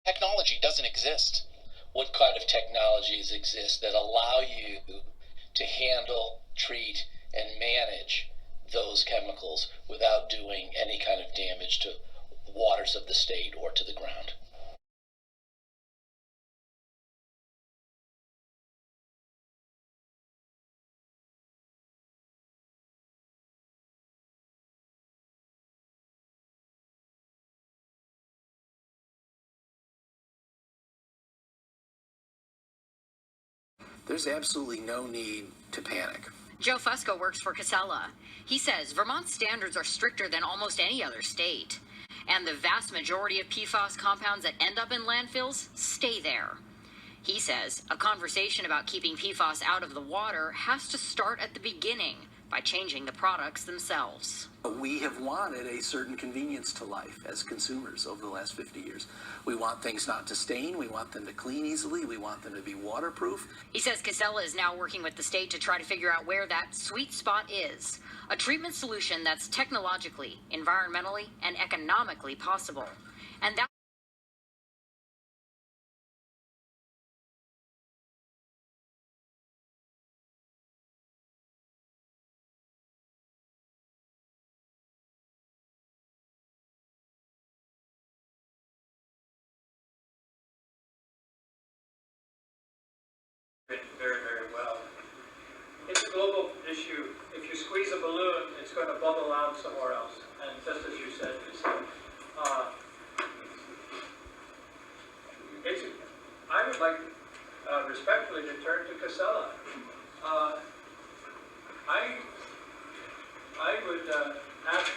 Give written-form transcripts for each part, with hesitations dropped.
Technology doesn't exist. What kind of technologies exist that allow you to handle, treat, and manage those chemicals without doing any kind of damage to waters of the state or to the ground? There's absolutely no need to panic. Joe Fusco works for Casella. He says Vermont's standards are stricter than almost any other state. And the vast majority of PFAS compounds that end up in landfills stay there. He says a conversation about keeping PFAS out of the water has to start at the beginning by changing the products themselves. We have wanted a certain convenience to life as consumers over the last 50 years. We want things not to stain. We want them to clean easily. We want them to be waterproof. He says Casella is now working with the state to try to figure out where that sweet spot is. A treatment solution that's technologically, environmentally, and economically possible. And that very, very well. It's a global issue. If you squeeze a balloon, it's going to bubble out somewhere else. And just as you said, I would like respectfully to turn to Casella. I would ask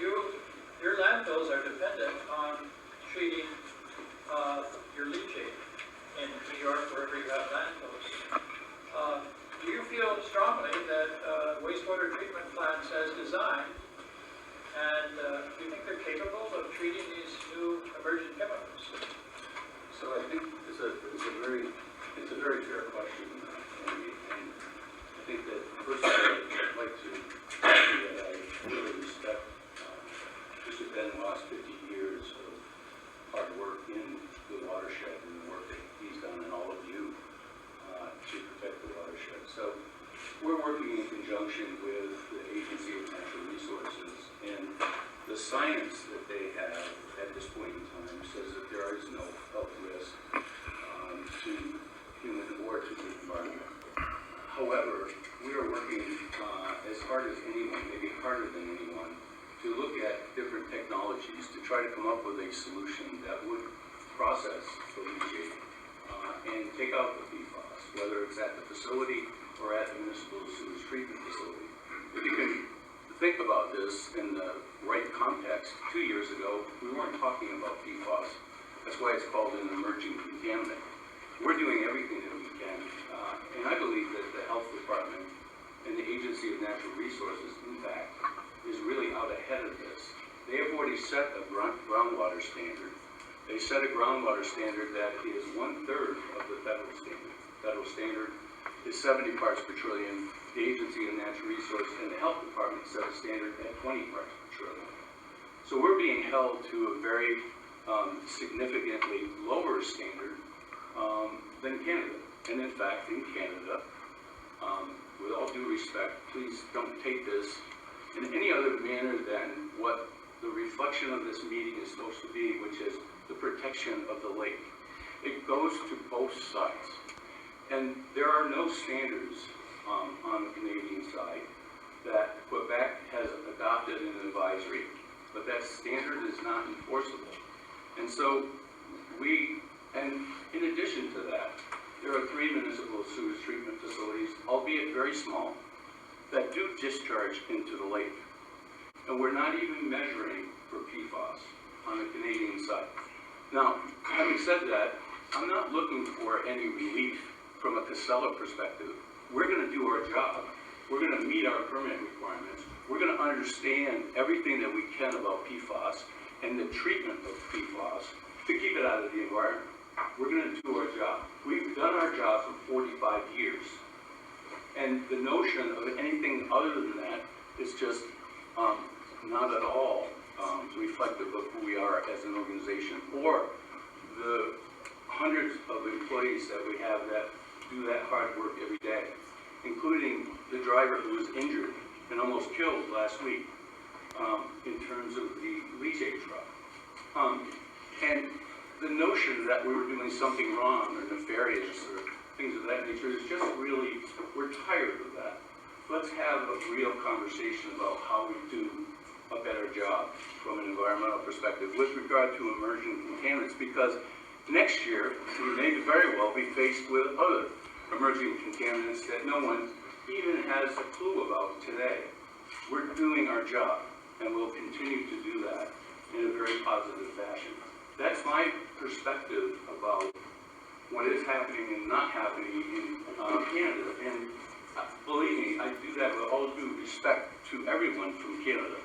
your landfills are dependent on treating your leachate in New York, wherever you have landfills. Do you feel strongly that wastewater treatment plants as designed, and do you think they're capable of treating these new emerging chemicals? So I think it's a very fair question, and I think that first of all, I'd like to say that I really respect Mr. Ben the last 50 years of hard work in the watershed and the work that he's done, and all of you to protect the watershed. So we're working in conjunction with the Agency of Natural Resources, and the science that they have at this point in time says that there is no health risk to human or to the environment. However, we are working as hard as anyone, maybe harder than anyone, to look at different technologies to try to come up with a solution that would process the leachate and take out the PFAS, whether it's at the facility or at the municipal sewage treatment facility. If you can think about this in the right context, 2 years ago, we weren't talking about PFAS. That's why it's called an emerging contaminant. We're doing everything that we can, and I believe that the health department and the Agency of Natural Resources, in fact, is really out ahead of this. They have already set a groundwater standard. They set a groundwater standard that is 1/3 of the federal standard. Federal standard is 70 parts per trillion. The Agency of Natural Resources and the Health Department set a standard at 20 parts per trillion. So we're being held to a very significantly lower standard than Canada. And in fact, in Canada, with all due respect, please don't take this in any other manner than what the reflection of this meeting is supposed to be, which is the protection of the lake. It goes to both sides. And there are no standards on the Canadian side that Quebec has adopted an advisory, but that standard is not enforceable. And so and in addition to that, there are 3 municipal sewage treatment facilities, albeit very small, that do discharge into the lake. And we're not even measuring for PFAS on the Canadian side. Now, having said that, I'm not looking for any relief from a Casella perspective. We're going to do our job. We're going to meet our permit requirements. We're going to understand everything that we can about PFAS and the treatment of PFAS to keep it out of the environment. We're going to do our job. We've done our job for 45 years. And the notion of anything other than that is just not at all reflective of who we are as an organization or the hundreds of employees that we have that do that hard work every day, including the driver who was injured and almost killed last week in terms of the Leachate truck. And the notion that we were doing something wrong or nefarious or things of that nature is just really, we're tired of that. Let's have a real conversation about how we do a better job from an environmental perspective with regard to emerging contaminants, because next year we may very well be faced with other emerging contaminants that no one even has a clue about today. We're doing our job, and we'll continue to do that in a very positive fashion. That's my perspective about what is happening and not happening in Canada. And believe me, I do that with all due respect to everyone from Canada.